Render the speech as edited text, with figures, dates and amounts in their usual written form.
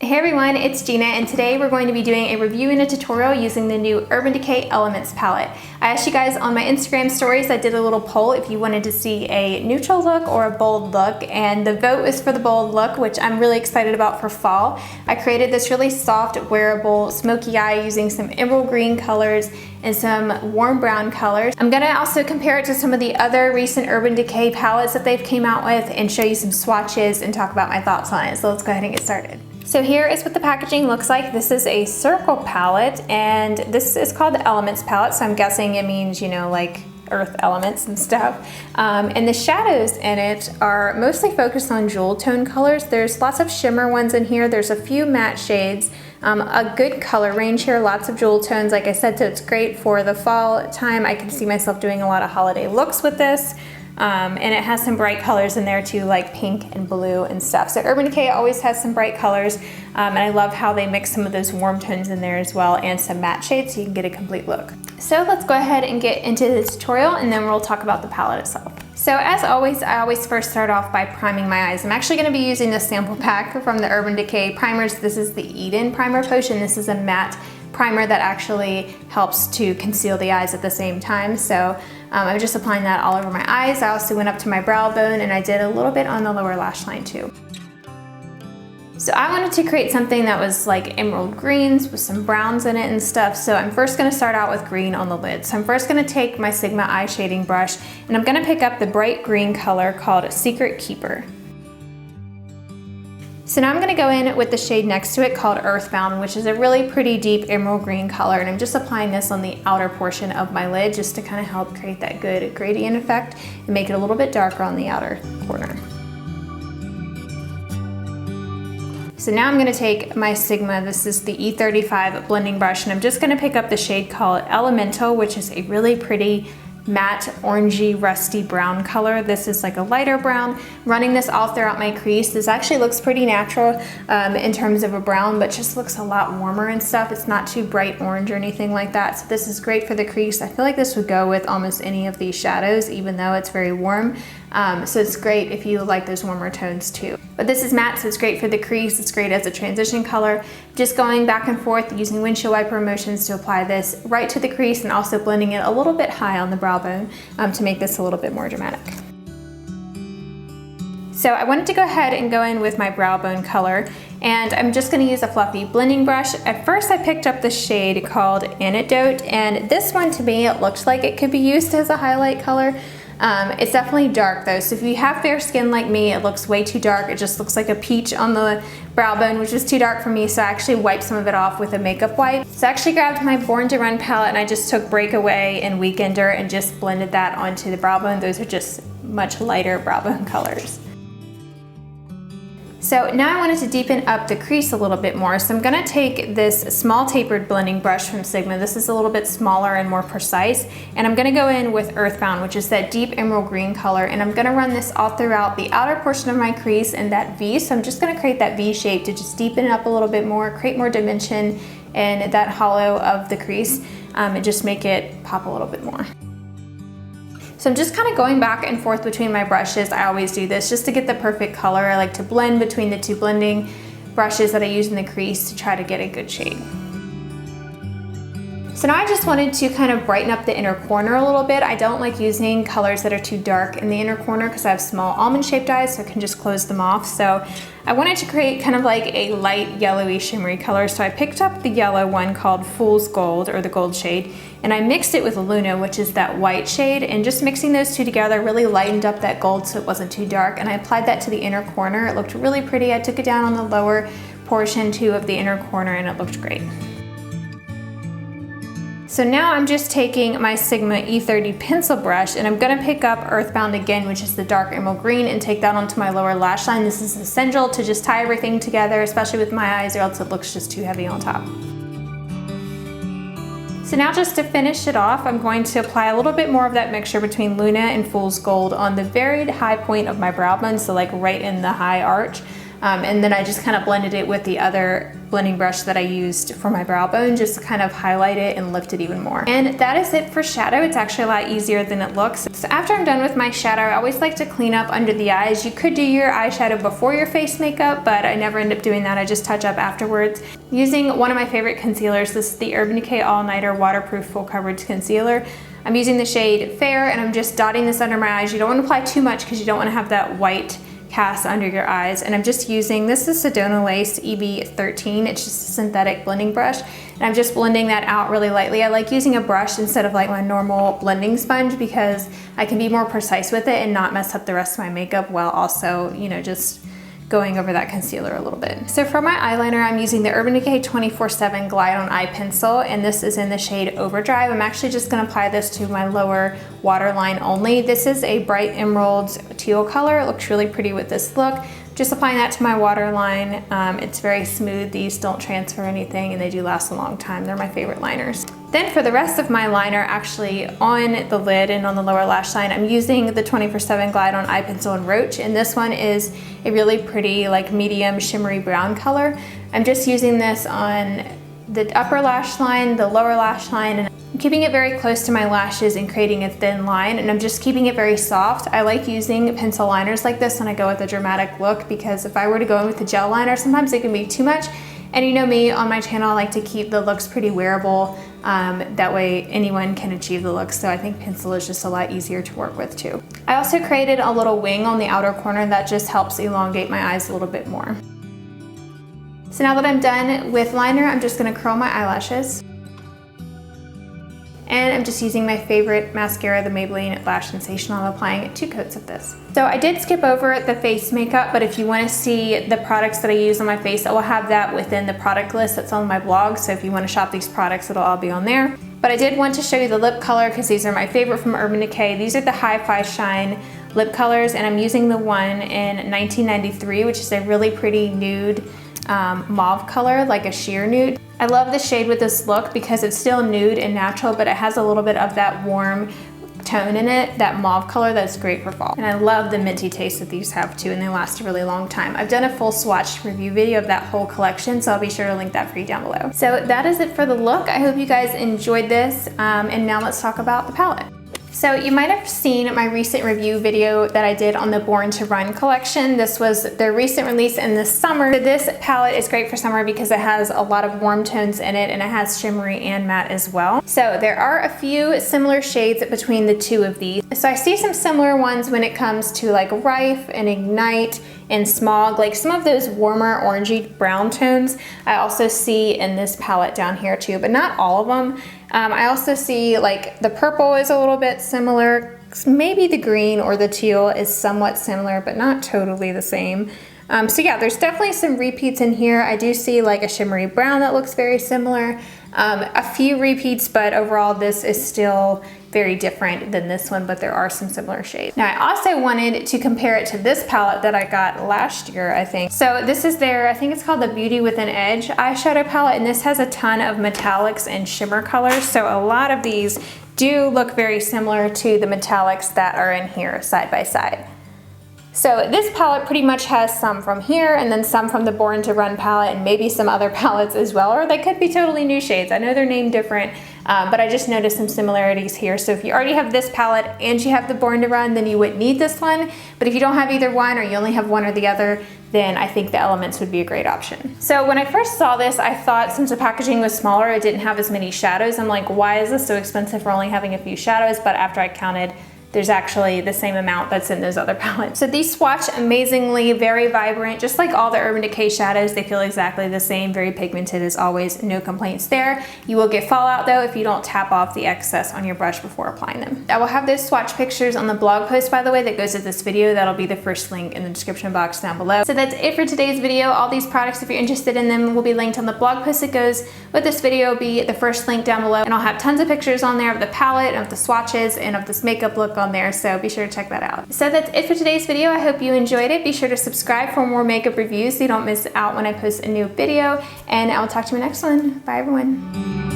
Hey everyone, it's Gina, and today we're going to be doing a review and a tutorial using the new Urban Decay Elements palette. I asked you guys on my Instagram stories, I did a little poll if you wanted to see a neutral look or a bold look, and the vote was for the bold look, which I'm really excited about for fall. I created this really soft, wearable smoky eye using some emerald green colors and some warm brown colors. I'm gonna also compare it to some of the other recent Urban Decay palettes that they've came out with and show you some swatches and talk about my thoughts on it. So let's go ahead and get started. So here is what the packaging looks like. This is a circle palette, and this is called the Elements palette, so I'm guessing it means, you know, like earth elements and stuff. And the shadows in it are mostly focused on jewel tone colors. There's lots of shimmer ones in here. There's a few matte shades, a good color range here, lots of jewel tones, like I said, so it's great for the fall time. I can see myself doing a lot of holiday looks with this. And it has some bright colors in there too, like pink and blue and stuff. So Urban Decay always has some bright colors, and I love how they mix some of those warm tones in there as well, and some matte shades so you can get a complete look. So let's go ahead and get into the tutorial, and then we'll talk about the palette itself. So as always, I always first start off by priming my eyes. I'm actually going to be using the sample pack from the Urban Decay primers. This is the Eden Primer Potion. This is a matte primer that actually helps to conceal the eyes at the same time. So I'm just applying that all over my eyes. I also went up to my brow bone, and I did a little bit on the lower lash line too. So I wanted to create something that was like emerald greens with some browns in it and stuff. So I'm first gonna start out with green on the lid. So I'm first gonna take my Sigma eye shading brush, and I'm gonna pick up the bright green color called Secret Keeper. So now I'm going to go in with the shade next to it called Earthbound, which is a really pretty deep emerald green color, and I'm just applying this on the outer portion of my lid just to kind of help create that good gradient effect and make it a little bit darker on the outer corner. So now I'm going to take my Sigma, this is the E35 blending brush, and I'm just going to pick up the shade called Elemental, which is a really pretty matte orangey rusty brown color. This is like a lighter brown. Running this all throughout my crease. This actually looks pretty natural in terms of a brown, but just looks a lot warmer and stuff. It's not too bright orange or anything like that. So this is great for the crease. I feel like this would go with almost any of these shadows, even though it's very warm. So it's great if you like those warmer tones too. But this is matte, so it's great for the crease. It's great as a transition color. Just going back and forth using windshield wiper motions to apply this right to the crease, and also blending it a little bit high on the brow bone to make this a little bit more dramatic. So I wanted to go ahead and go in with my brow bone color, and I'm just going to use a fluffy blending brush. At first I picked up the shade called Antidote, and this one to me it looks like it could be used as a highlight color. It's definitely dark though, so if you have fair skin like me, it looks way too dark. It just looks like a peach on the brow bone, which is too dark for me, so I actually wiped some of it off with a makeup wipe. So I actually grabbed my Born to Run palette, and I just took Breakaway and Weekender and just blended that onto the brow bone. Those are just much lighter brow bone colors. So now I wanted to deepen up the crease a little bit more, so I'm going to take this small tapered blending brush from Sigma. This is a little bit smaller and more precise, and I'm going to go in with Earthbound, which is that deep emerald green color, and I'm going to run this all throughout the outer portion of my crease in that V. So I'm just going to create that V shape to just deepen it up a little bit more, create more dimension in that hollow of the crease, and just make it pop a little bit more. So I'm just kind of going back and forth between my brushes. I always do this just to get the perfect color. I like to blend between the two blending brushes that I use in the crease to try to get a good shade. So now I just wanted to kind of brighten up the inner corner a little bit. I don't like using colors that are too dark in the inner corner because I have small almond shaped eyes, so I can just close them off. So I wanted to create kind of like a light yellowy shimmery color. So I picked up the yellow one called Fool's Gold, or the gold shade, and I mixed it with Luna, which is that white shade, and just mixing those two together really lightened up that gold so it wasn't too dark, and I applied that to the inner corner. It looked really pretty. I took it down on the lower portion too of the inner corner, and it looked great. So now I'm just taking my Sigma E30 pencil brush, and I'm gonna pick up Earthbound again, which is the dark emerald green, and take that onto my lower lash line. This is essential to just tie everything together, especially with my eyes, or else it looks just too heavy on top. So now just to finish it off, I'm going to apply a little bit more of that mixture between Luna and Fool's Gold on the very high point of my brow bone, so like right in the high arch. And then I just kind of blended it with the other blending brush that I used for my brow bone, just to kind of highlight it and lift it even more. And that is it for shadow. It's actually a lot easier than it looks. So after I'm done with my shadow, I always like to clean up under the eyes. You could do your eyeshadow before your face makeup, but I never end up doing that. I just touch up afterwards. Using one of my favorite concealers, this is the Urban Decay All Nighter Waterproof Full Coverage Concealer. I'm using the shade Fair, and I'm just dotting this under my eyes. You don't want to apply too much because you don't want to have that white cast under your eyes. And I'm just using, this is Sedona Lace EB13. It's just a synthetic blending brush. And I'm just blending that out really lightly. I like using a brush instead of like my normal blending sponge because I can be more precise with it and not mess up the rest of my makeup while also, you know, just going over that concealer a little bit. So for my eyeliner, I'm using the Urban Decay 24/7 Glide On Eye Pencil, and this is in the shade Overdrive. I'm actually just gonna apply this to my lower waterline only. This is a bright emerald teal color. It looks really pretty with this look. Just applying that to my waterline. It's very smooth. These don't transfer anything and they do last a long time. They're my favorite liners. Then for the rest of my liner, actually on the lid and on the lower lash line, I'm using the 24/7 Glide On Eye Pencil in Roach, and this one is a really pretty like medium shimmery brown color. I'm just using this on the upper lash line, the lower lash line, and I'm keeping it very close to my lashes and creating a thin line, and I'm just keeping it very soft. I like using pencil liners like this when I go with a dramatic look, because if I were to go in with a gel liner, sometimes it can be too much. And you know me, on my channel, I like to keep the looks pretty wearable. That way anyone can achieve the look. So I think pencil is just a lot easier to work with too. I also created a little wing on the outer corner that just helps elongate my eyes a little bit more. So now that I'm done with liner, I'm just gonna curl my eyelashes. And I'm just using my favorite mascara, the Maybelline Lash Sensational. I'm applying 2 coats of this. So I did skip over the face makeup, but if you want to see the products that I use on my face, I will have that within the product list that's on my blog. So if you want to shop these products, it'll all be on there. But I did want to show you the lip color because these are my favorite from Urban Decay. These are the Hi-Fi Shine lip colors, and I'm using the one in 1993, which is a really pretty nude mauve color, like a sheer nude. I love the shade with this look because it's still nude and natural, but it has a little bit of that warm tone in it, that mauve color that's great for fall. And I love the minty taste that these have too, and they last a really long time. I've done a full swatch review video of that whole collection, so I'll be sure to link that for you down below. So that is it for the look. I hope you guys enjoyed this, and now let's talk about the palette. So you might have seen my recent review video that I did on the Born to Run collection. This was their recent release in the summer. So this palette is great for summer because it has a lot of warm tones in it, and it has shimmery and matte as well. So there are a few similar shades between the two of these. So I see some similar ones when it comes to like Rife and Ignite and Smog, like some of those warmer orangey brown tones I also see in this palette down here too, but not all of them. I also see like the purple is a little bit similar. Maybe the green or the teal is somewhat similar, but not totally the same. So yeah, there's definitely some repeats in here. I do see like a shimmery brown that looks very similar. A few repeats, but overall this is still very different than this one, but there are some similar shades. Now I also wanted to compare it to this palette that I got last year, I think. So this is their, I think it's called the Beauty with an Edge eyeshadow palette, and this has a ton of metallics and shimmer colors. So a lot of these do look very similar to the metallics that are in here side by side. So this palette pretty much has some from here and then some from the Born to Run palette and maybe some other palettes as well, or they could be totally new shades. I know they're named different, but I just noticed some similarities here. So if you already have this palette and you have the Born to Run, then you wouldn't need this one. But if you don't have either one or you only have one or the other, then I think the Elements would be a great option. So when I first saw this, I thought since the packaging was smaller, it didn't have as many shadows. I'm like, why is this so expensive for only having a few shadows? But after I counted, there's actually the same amount that's in those other palettes. So these swatch amazingly, very vibrant, just like all the Urban Decay shadows. They feel exactly the same, very pigmented as always, no complaints there. You will get fallout though if you don't tap off the excess on your brush before applying them. I will have those swatch pictures on the blog post, by the way, that goes with this video. That'll be the first link in the description box down below. So that's it for today's video. All these products, if you're interested in them, will be linked on the blog post that goes with this video. Will be the first link down below, and I'll have tons of pictures on there of the palette, of the swatches, and of this makeup look on there, so be sure to check that out. So that's it for today's video. I hope you enjoyed it. Be sure to subscribe for more makeup reviews so you don't miss out when I post a new video, and I'll talk to you in the next one. Bye everyone.